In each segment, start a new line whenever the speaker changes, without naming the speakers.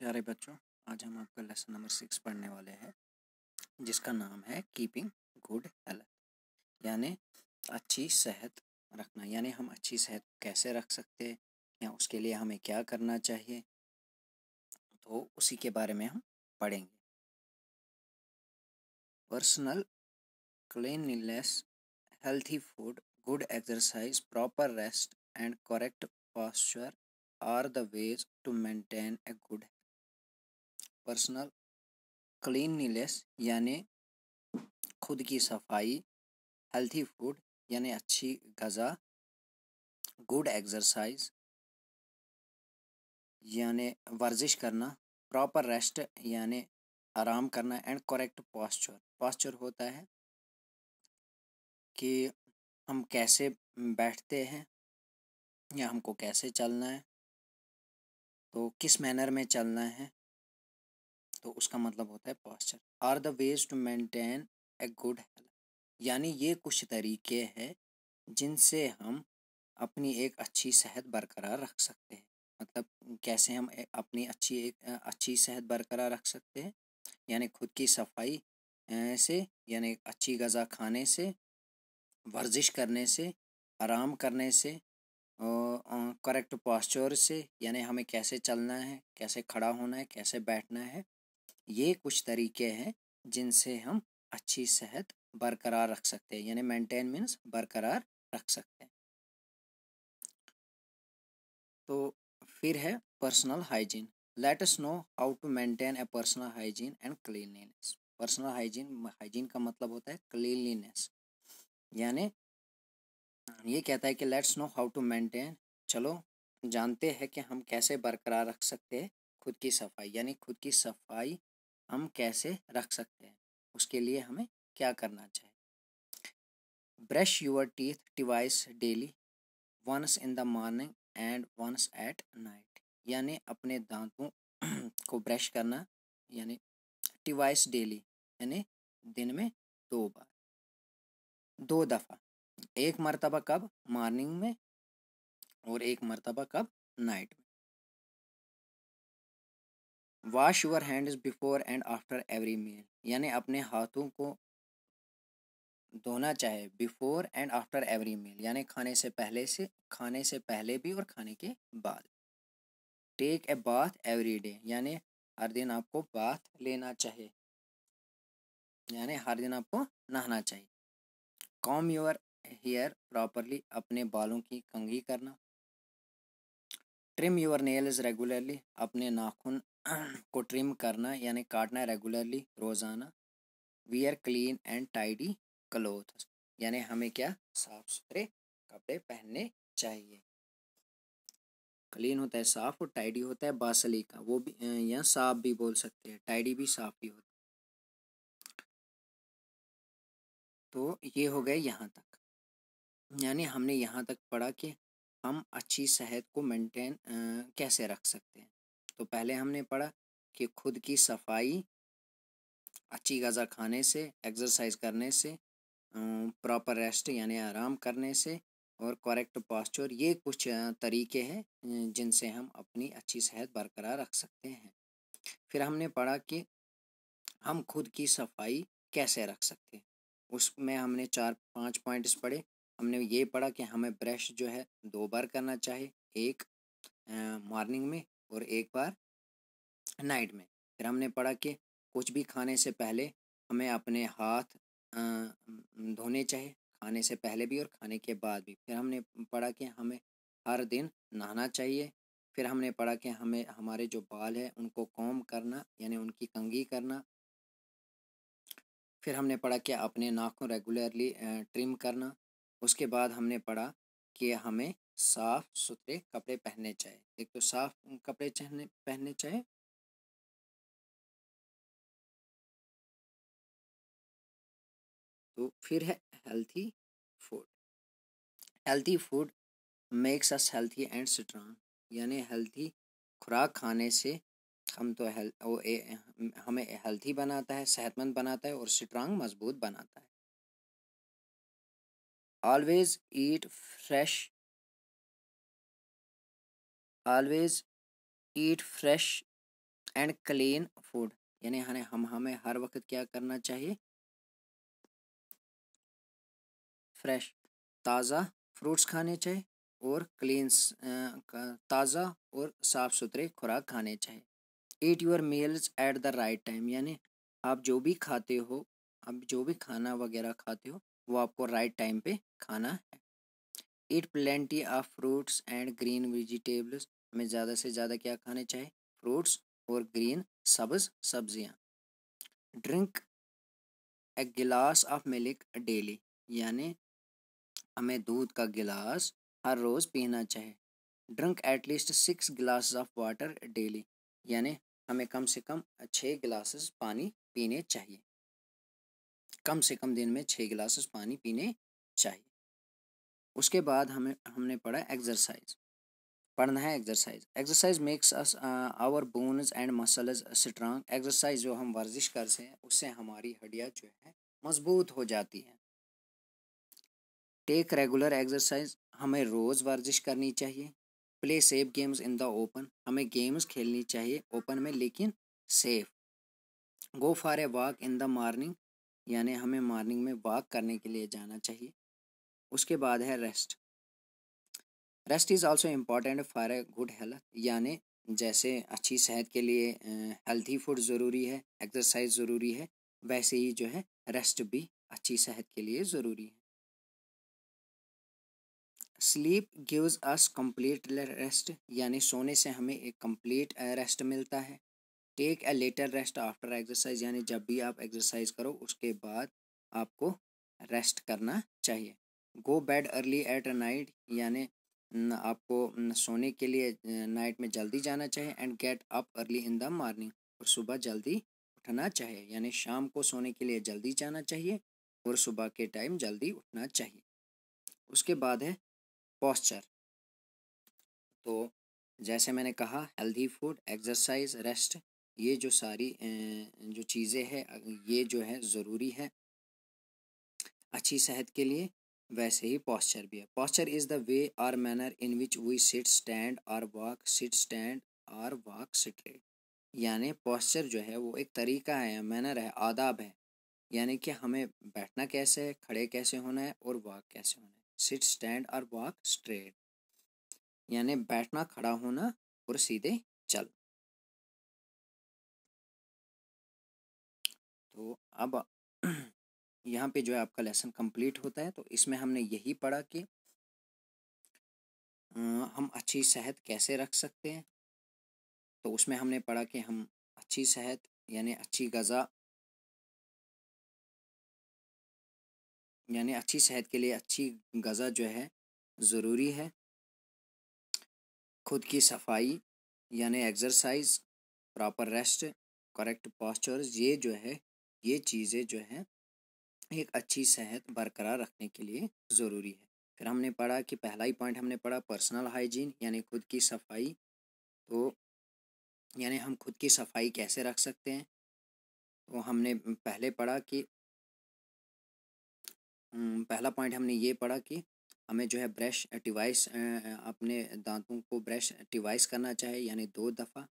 प्यारे बच्चों, आज हम आपका लेसन नंबर 6 पढ़ने वाले हैं, जिसका नाम है कीपिंग गुड हेल्थ, यानी अच्छी सेहत रखना। यानी हम अच्छी सेहत कैसे रख सकते हैं या उसके लिए हमें क्या करना चाहिए, तो उसी के बारे में हम पढ़ेंगे। Personal cleanliness, healthy food, good exercise, proper rest and correct posture are the ways to maintain a good personal cleanliness यानी खुद की सफाई, हेल्थी फूड यानी अच्छी ग़िज़ा, गुड एक्सरसाइज यानी वर्जिश करना, प्रॉपर रेस्ट यानी आराम करना एंड करेक्ट पोस्चर। पोस्चर होता है कि हम कैसे बैठते हैं या हमको कैसे चलना है, तो किस मैनर में चलना है, तो उसका मतलब होता है posture. Are the ways to maintain a good health, यानी ये कुछ तरीके हैं जिनसे हम अपनी एक अच्छी सेहत बरकरार रख सकते हैं। मतलब कैसे हम अपनी अच्छी सेहत बरकरार रख सकते हैं, यानी खुद की सफाई से, यानी अच्छी ग़िज़ा खाने से, वर्जिश करने से, आराम करने से, और करेक्ट पोस्चर से, यानी हमें कैसे चलना है, कैसे खड़ा होना है, कैसे बैठना है। ये कुछ तरीके हैं जिनसे हम अच्छी सेहत बरकरार रख सकते हैं, यानी मेंटेन मीन्स बरकरार रख सकते हैं। तो फिर है personal hygiene. Let us know how to maintain a personal hygiene and cleanliness. Personal hygiene का मतलब होता है क्लीनलीनेस, यानी ये कहता है कि let's know how to maintain, चलो जानते हैं कि हम कैसे बरकरार रख सकते हैं खुद की सफाई, यानी खुद की सफाई हम कैसे रख सकते हैं, उसके लिए हमें क्या करना चाहिए। Brush your teeth twice daily, once in the morning and once at night, यानी अपने दांतों को ब्रश करना, यानी ट्वाइस डेली यानी दिन में 2 बार, 2 दफ़ा। एक मरतबा कब? मॉर्निंग में, और एक मरतबा कब? नाइट में। Wash your hands before and after every meal, यानी अपने हाथों को धोना चाहे before and after every meal, यानी खाने से पहले भी और खाने के बाद। Take a bath every day, यानी हर दिन आपको बाथ लेना चाहिए, यानी हर दिन आपको नहाना चाहिए। कॉम योर हेयर प्रॉपरली, अपने बालों की कंघी करना। ट्रिम योर नेल्स रेगुलरली, अपने नाखून को ट्रिम करना यानी काटना रेगुलरली, रोज़ाना। Wear clean and tidy clothes, यानी हमें क्या? साफ सुथरे कपड़े पहनने चाहिए। क्लीन होता है साफ, और टाइडी होता है बासली का, वो भी या साफ भी बोल सकते हैं, टाइडी भी साफ भी होता है। तो ये हो गए यहाँ तक, यानी हमने यहाँ तक पढ़ा कि हम अच्छी सेहत को मेंटेन कैसे रख सकते हैं। तो पहले हमने पढ़ा कि खुद की सफाई, अच्छी ग़िज़ा खाने से, एक्सरसाइज करने से, प्रॉपर रेस्ट यानी आराम करने से, और करेक्ट पोस्चर, ये कुछ तरीके हैं जिनसे हम अपनी अच्छी सेहत बरकरार रख सकते हैं। फिर हमने पढ़ा कि हम खुद की सफाई कैसे रख सकते हैं, उसमें हमने 4-5 पॉइंट्स पढ़े। हमने ये पढ़ा कि हमें ब्रश जो है 2 बार करना चाहिए, एक मॉर्निंग में और एक बार नाइट में। फिर हमने पढ़ा कि कुछ भी खाने से पहले हमें अपने हाथ धोने चाहिए, खाने से पहले भी और खाने के बाद भी। फिर हमने पढ़ा कि हमें हर दिन नहाना चाहिए। फिर हमने पढ़ा कि हमें हमारे जो बाल है उनको कॉम्ब करना, यानी उनकी कंघी करना। फिर हमने पढ़ा कि अपने नाखून रेगुलरली ट्रिम करना। उसके बाद हमने पढ़ा कि हमें साफ़ सुथरे कपड़े पहनने चाहिए। एक तो साफ़ कपड़े पहनने चाहिए, तो फिर है healthy food. Healthy food makes us healthy and strong, यानी हेल्थी खुराक खाने से हम तो हमें हेल्थी बनाता है, सेहतमंद बनाता है, और स्ट्रांग मजबूत बनाता है। Always eat fresh, always eat fresh and clean food, यानी हमें हर वक्त क्या करना चाहिए, फ्रेश ताज़ा फ्रूट्स खाने चाहिए और ताज़ा और साफ़ सुथरे खुराक खाने चाहिए। Eat your meals at the right time, यानी आप जो भी खाते हो, आप जो भी खाना वगैरह खाते हो वो आपको राइट टाइम पे खाना है। Eat plenty of fruits and green vegetables, हमें ज़्यादा से ज़्यादा क्या खाने चाहिए, फ्रूट्स और ग्रीन सब्ज़ सब्जियाँ। ड्रिंक ए गिलास ऑफ मिल्क डेली, यानी हमें दूध का गिलास हर रोज़ पीना चाहिए। Drink at least 6 glass of water daily, यानी हमें कम से कम 6 गिलासेस पानी पीने चाहिए, कम से कम दिन में 6 गिलासेस पानी पीने चाहिए। उसके बाद हमने पढ़ा एक्सरसाइज, पढ़ना है exercise. Exercise makes us our bones and muscles strong, exercise जो हम वर्जिश करते हैं उससे हमारी हड्डियाँ जो है मजबूत हो जाती हैं। टेक रेगुलर एक्सरसाइज, हमें रोज़ वर्जिश करनी चाहिए। Play safe games in the open, हमें गेम्स खेलनी चाहिए ओपन में लेकिन safe. Go for a walk in the morning, यानी हमें मॉर्निंग में वॉक करने के लिए जाना चाहिए। उसके बाद है rest. Rest is also important for a good health, यानी जैसे अच्छी सेहत के लिए हेल्थी फूड ज़रूरी है, एक्सरसाइज ज़रूरी है, वैसे ही जो है रेस्ट भी अच्छी सेहत के लिए ज़रूरी है। Sleep gives us complete rest, यानी सोने से हमें एक कंप्लीट रेस्ट मिलता है। Take a little rest after exercise, यानी जब भी आप एक्सरसाइज करो उसके बाद आपको रेस्ट करना चाहिए। गो बेड अर्ली एट नाइट, यानी आपको सोने के लिए नाइट में जल्दी जाना चाहिए। And get up early in the morning, और सुबह जल्दी उठना चाहिए, यानी शाम को सोने के लिए जल्दी जाना चाहिए और सुबह के टाइम जल्दी उठना चाहिए। उसके बाद है पॉस्चर। तो जैसे मैंने कहा हेल्दी फूड, एक्सरसाइज, रेस्ट, ये जो सारी जो चीज़ें हैं ये जो है ज़रूरी है अच्छी सेहत के लिए, वैसे ही पॉस्चर भी है। पॉस्चर इज़ द वे और manner in which we sit stand और वॉक, सिट स्टैंड और वॉक स्ट्रेट, यानी पॉस्चर जो है वो एक तरीका है, मैनर है, आदाब है, यानी कि हमें बैठना कैसे है, खड़े कैसे होना है और वॉक कैसे होना है। सिट स्टैंड और वॉक स्ट्रेट, यानी बैठना, खड़ा होना और सीधे चल। तो अब यहाँ पे जो है आपका लेसन कंप्लीट होता है। तो इसमें हमने यही पढ़ा कि हम अच्छी सेहत कैसे रख सकते हैं। तो उसमें हमने पढ़ा कि हम अच्छी सेहत यानी अच्छी ग़िज़ा, यानी अच्छी सेहत के लिए अच्छी ग़िज़ा जो है ज़रूरी है। खुद की सफाई यानी exercise, proper rest, correct postures, ये जो है ये चीज़ें जो हैं एक अच्छी सेहत बरकरार रखने के लिए ज़रूरी है। फिर हमने पढ़ा कि पहला ही पॉइंट हमने पढ़ा पर्सनल हाइजीन, यानी खुद की सफाई। तो यानी हम खुद की सफाई कैसे रख सकते हैं। तो हमने पहले पढ़ा कि पहला पॉइंट हमने ये पढ़ा कि हमें जो है ब्रश डिवाइस अपने दांतों को ब्रश डिवाइस करना चाहिए, यानी 2 दफ़ा,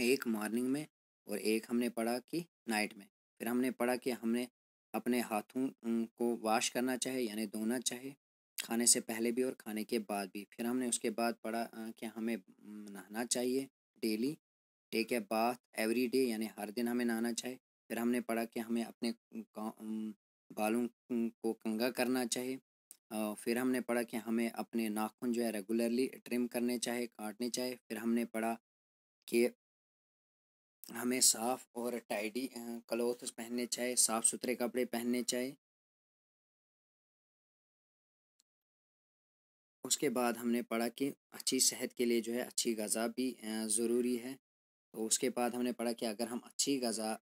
एक मॉर्निंग में और एक हमने पढ़ा कि नाइट में। फिर हमने पढ़ा कि हमने अपने हाथों को वॉश करना चाहिए, यानी धोना चाहिए, खाने से पहले भी और खाने के बाद भी। फिर हमने उसके बाद पढ़ा कि हमें नहाना चाहिए daily, take a bath every day, यानी हर दिन हमें नहाना चाहिए। फिर हमने पढ़ा कि हमें अपने बालों को कंघा करना चाहिए। फिर हमने पढ़ा कि हमें अपने नाखून जो है रेगुलरली ट्रिम करने चाहिए, काटने चाहिए। फिर हमने पढ़ा कि हमें साफ़ और टाइडी क्लोथ्स पहनने चाहिए, साफ़ सुथरे कपड़े पहनने चाहिए। उसके बाद हमने पढ़ा कि अच्छी सेहत के लिए जो है अच्छी ग़िज़ा भी ज़रूरी है। तो उसके बाद हमने पढ़ा कि अगर हम अच्छी ग़िज़ा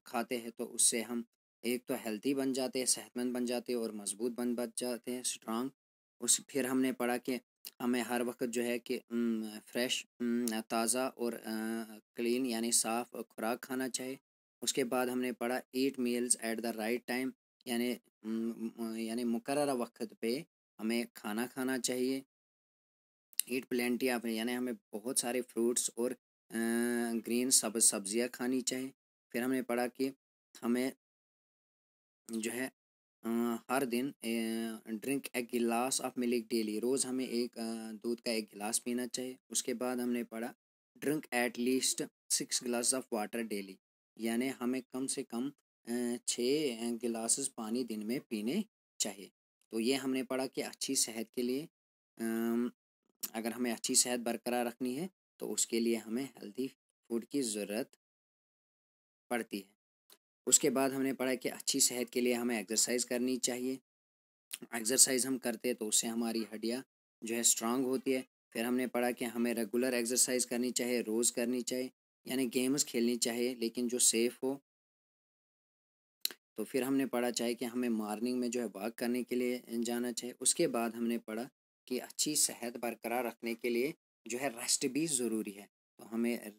खाते हैं तो उससे हम एक तो हेल्दी बन जाते हैं, सेहतमंद बन जाते हैं और मज़बूत बन जाते हैं, स्ट्रांग। फिर हमने पढ़ा कि हमें हर वक्त जो है कि फ्रेश, ताज़ा और क्लीन यानी साफ़ खुराक खाना चाहिए। उसके बाद हमने पढ़ा eat meals at the right time, यानी यानी मुकर्ररा वक्त पे हमें खाना खाना चाहिए। ईट प्लेंटी ऑफ, यानी हमें बहुत सारे फ्रूट्स और ग्रीन सब्जियां खानी चाहिए। फिर हमने पढ़ा कि हमें जो है हर दिन ड्रिंक ए गिलास ऑफ मिल्क डेली, रोज़ हमें एक दूध का एक गिलास पीना चाहिए। उसके बाद हमने पढ़ा drink at least 6 glass of water daily, यानी हमें कम से कम 6 गिलासेस पानी दिन में पीने चाहिए। तो ये हमने पढ़ा कि अच्छी सेहत के लिए अगर हमें अच्छी सेहत बरकरार रखनी है तो उसके लिए हमें हेल्दी फूड की ज़रूरत पड़ती है। उसके बाद हमने पढ़ा कि अच्छी सेहत के लिए हमें एक्सरसाइज करनी चाहिए। एक्सरसाइज हम करते हैं तो उससे हमारी हड्डियाँ जो है स्ट्रांग होती है। फिर हमने पढ़ा कि हमें रेगुलर एक्सरसाइज करनी चाहिए, रोज़ करनी चाहिए, यानी गेम्स खेलनी चाहिए लेकिन जो सेफ़ हो। तो फिर हमने पढ़ा चाहिए कि हमें मॉर्निंग में जो है वॉक करने के लिए जाना चाहिए। उसके बाद हमने पढ़ा कि अच्छी सेहत बरकरार रखने के लिए जो है रेस्ट भी ज़रूरी है। तो हमें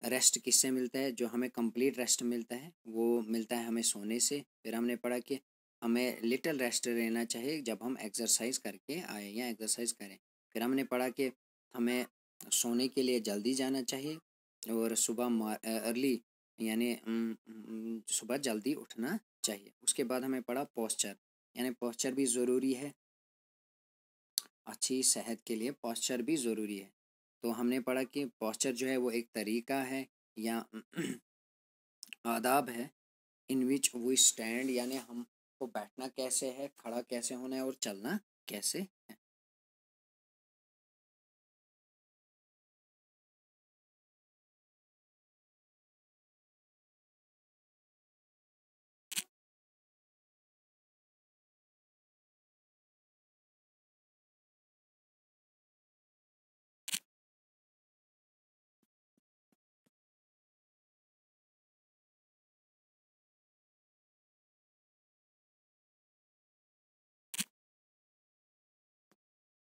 रेस्ट किससे मिलता है? जो हमें कंप्लीट रेस्ट मिलता है वो मिलता है हमें सोने से। फिर हमने पढ़ा कि हमें लिटिल रेस्ट लेना चाहिए जब हम एक्सरसाइज करके आए या एक्सरसाइज करें। फिर हमने पढ़ा कि हमें सोने के लिए जल्दी जाना चाहिए और सुबह अर्ली यानी सुबह जल्दी उठना चाहिए। उसके बाद हमें पढ़ा पोस्चर, यानी पोस्चर भी ज़रूरी है, अच्छी सेहत के लिए पोस्चर भी ज़रूरी है। तो हमने पढ़ा कि पोस्चर जो है वो एक तरीका है या आदाब है इन विच वी स्टैंड, यानी हमको बैठना कैसे है, खड़ा कैसे होना है और चलना कैसे है।